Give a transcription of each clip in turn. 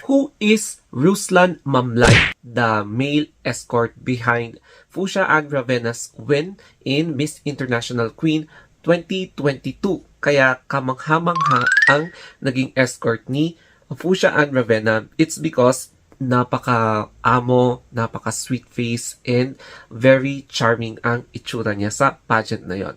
Who is Ruslan Mamlay, the male escort behind Fusha and Ravena's win in Miss International Queen 2022? Kaya kamangha-mangha ang naging escort ni Fusha and Ravenna. It's because napaka-amo, napaka-sweet face, and very charming ang itsura niya sa pageant na yon.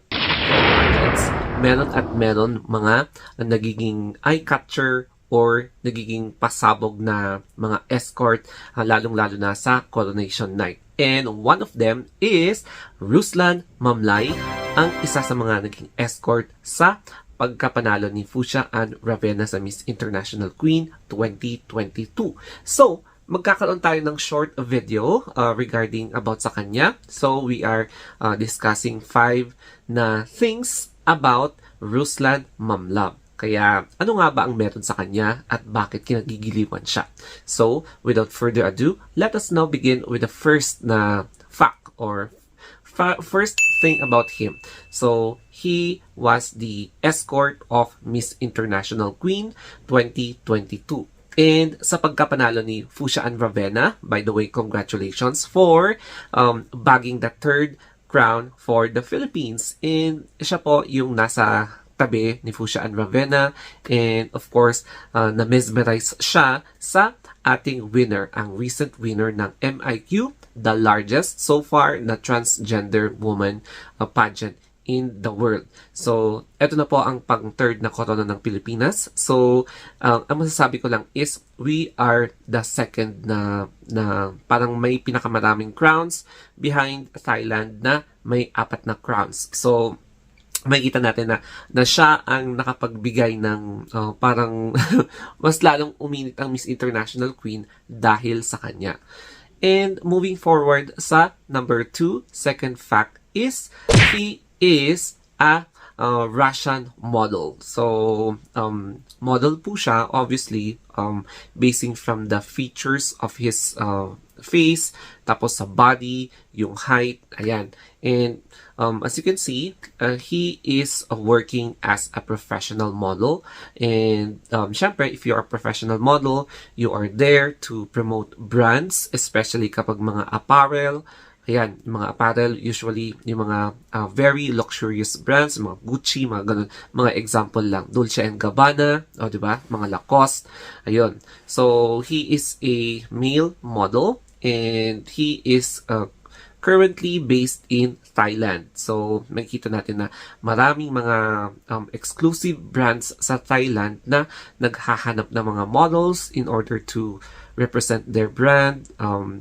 Meron at meron mga nagiging eye-catcher or nagiging pasabog na mga escort, lalong-lalo na sa Coronation Night. And one of them is Ruslan Mamlay, ang isa sa mga naging escort sa pagkapanalo ni Fusha and Ravenna sa Miss International Queen 2022. So, magkakaroon tayo ng short video regarding about sa kanya. So, we are discussing 5 na things about Ruslan Mamlay. Kaya, ano nga ba ang meron sa kanya at bakit kinagigiliwan siya? So, without further ado, let us now begin with the first na fact or first thing about him. So, he was the escort of Miss International Queen 2022. And sa pagkapanalo ni Fusha and Ravenna, by the way, congratulations for bagging the 3rd crown for the Philippines. And siya po yung nasa tabi ni Fusha and Ravenna, and of course na-mesmerize siya sa ating winner, ang recent winner ng MIQ, the largest so far na transgender woman pageant in the world. So, eto na po ang pang-3rd na corona ng Pilipinas. So, ang masasabi ko lang is we are the second na parang may pinakamaraming crowns behind Thailand na may 4 na crowns. So, makikita natin na siya ang nakapagbigay ng parang mas lalong uminit ang Miss International Queen dahil sa kanya. And moving forward sa number 2, second fact is he is a Russian model. So, model po siya, obviously, basing from the features of his face, tapos sa body, yung height, ayan. And as you can see, he is working as a professional model. And syempre, if you're a professional model, you are there to promote brands, especially kapag mga apparel. Ayan, yung mga apparel, usually yung mga very luxurious brands, mga Gucci, mga ganun, mga example lang, Dolce & Gabbana, o diba, mga Lacoste, ayun. So, he is a male model, and he is currently based in Thailand. So, makikita natin na maraming mga exclusive brands sa Thailand na naghahanap ng mga models in order to represent their brand,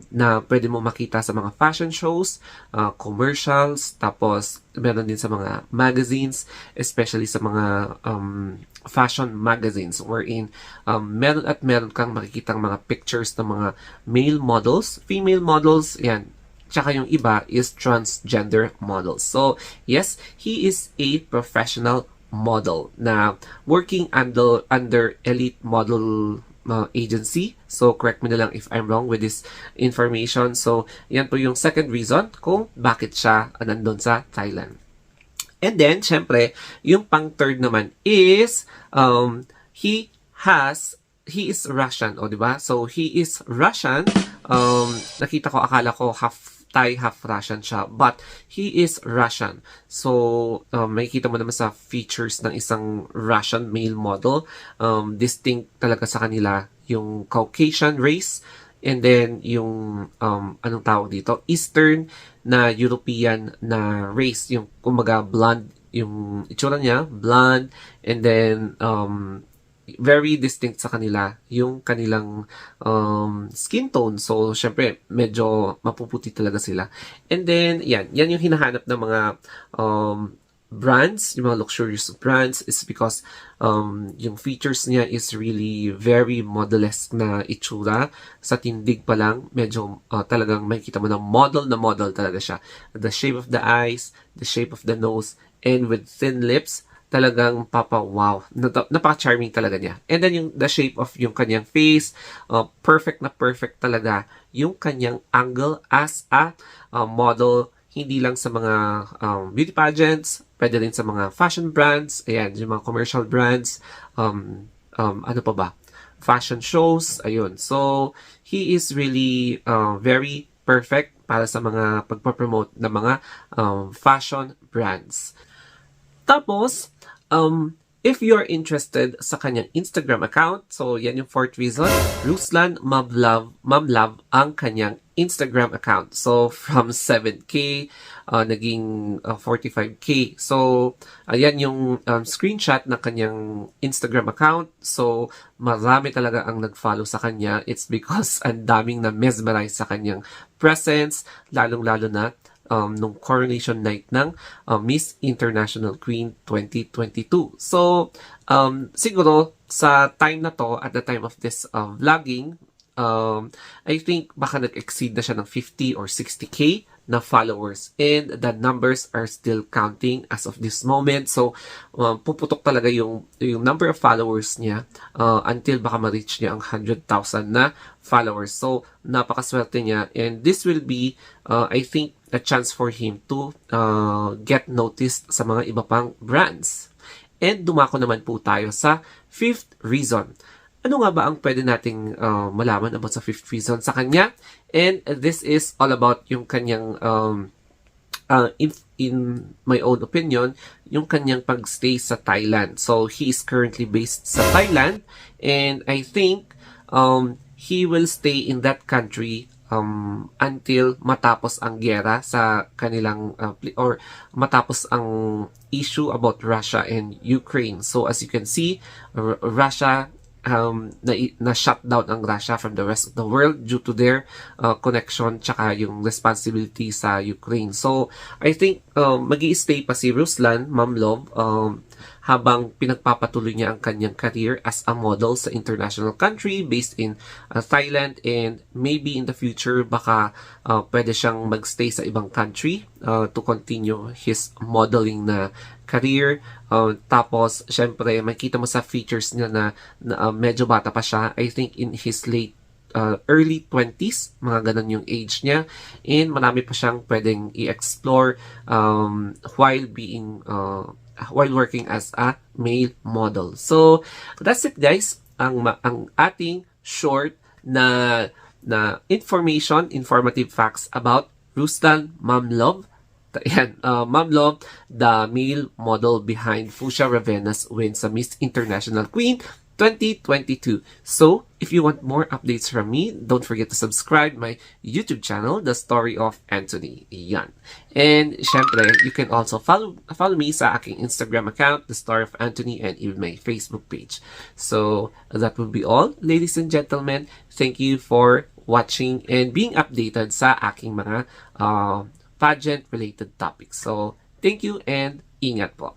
na pwede mo makita sa mga fashion shows, commercials, tapos meron din sa mga magazines, especially sa mga fashion magazines wherein meron at meron kang makikitang mga pictures ng mga male models, female models, yan. Tsaka yung iba is transgender models. So, yes, he is a professional model na working under Elite Model Agency. So, correct me na lang if I'm wrong with this information. So, yan po yung second reason kung bakit siya nandun sa Thailand. And then, syempre, yung pang-third naman is, he is Russian, o diba? So, he is Russian. Nakita ko, akala ko half Thai, half Russian siya. But, he is Russian. So, makikita mo naman sa features ng isang Russian male model. Distinct talaga sa kanila yung Caucasian race. And then, yung, anong tawag dito? Eastern na European na race. Yung, kumbaga, blonde. Yung itsura niya, blonde. And then, very distinct sa kanila yung kanilang skin tone. So, syempre, medyo mapuputi talaga sila. And then, yan yung hinahanap ng mga brands, yung mga luxurious brands, is because yung features niya is really very modelesque na itsura. Sa tindig pa lang, medyo talagang makikita mo na model talaga siya. The shape of the eyes, the shape of the nose, and with thin lips, talagang wow, napaka-charming talaga niya. And then the shape of yung kanyang face, perfect na perfect talaga yung kanyang angle as a model, hindi lang sa mga beauty pageants, pwede rin sa mga fashion brands, ayan, yung mga commercial brands, ano pa ba? fashion shows. Ayun. So, he is really very perfect para sa mga pagpapromote ng mga fashion brands. Tapos, if you're interested sa kanyang Instagram account, so yan yung fourth reason, Ruslan Mamlove ang kanyang Instagram account. So, from 7K, naging 45K. So, ayan yung screenshot ng kanyang Instagram account. So, marami talaga ang nag-follow sa kanya. It's because ang daming na mesmerize sa kanyang presence, lalong-lalo na nung coronation night ng Miss International Queen 2022. So, siguro sa time na to, at the time of this vlogging, I think baka nag-exceed na siya ng 50 or 60K na followers, and the numbers are still counting as of this moment. So, puputok talaga yung number of followers niya until baka ma-reach niya ang 100,000 na followers. So, napakaswerte niya, and this will be, I think, a chance for him to get noticed sa mga iba pang brands. And dumako naman po tayo sa fifth reason. Ano nga ba ang pwede nating malaman about sa fifth reason sa kanya? And this is all about yung kanyang, in my own opinion, yung kanyang pagstay sa Thailand. So, he is currently based sa Thailand, and I think he will stay in that country until matapos ang giyera sa kanilang or matapos ang issue about Russia and Ukraine. So as you can see, Russia na-shut down ang Russia from the rest of the world due to their connection tsaka yung responsibility sa Ukraine. So I think magi-stay pa si Ruslan Mamlove habang pinagpapatuloy niya ang kanyang career as a model sa international country based in Thailand, and maybe in the future baka pwede siyang magstay sa ibang country to continue his modeling na career. Tapos syempre makita mo sa features niya na medyo bata pa siya. I think in his late early 20s, mga ganun yung age niya, and marami pa siyang pwedeng i-explore while working as a male model. So that's it guys, ang ating short na informative facts about Ruslan Mamlove. Yan, Mamlove, the male model behind Fusha Ravena's win sa Miss International Queen 2022. So, if you want more updates from me, don't forget to subscribe my YouTube channel, The Story of Anthony. Yan. And, syempre, you can also follow me sa aking Instagram account, The Story of Anthony, and even my Facebook page. So, that will be all, ladies and gentlemen. Thank you for watching and being updated sa aking mga pageant-related topics. So, thank you and ingat po.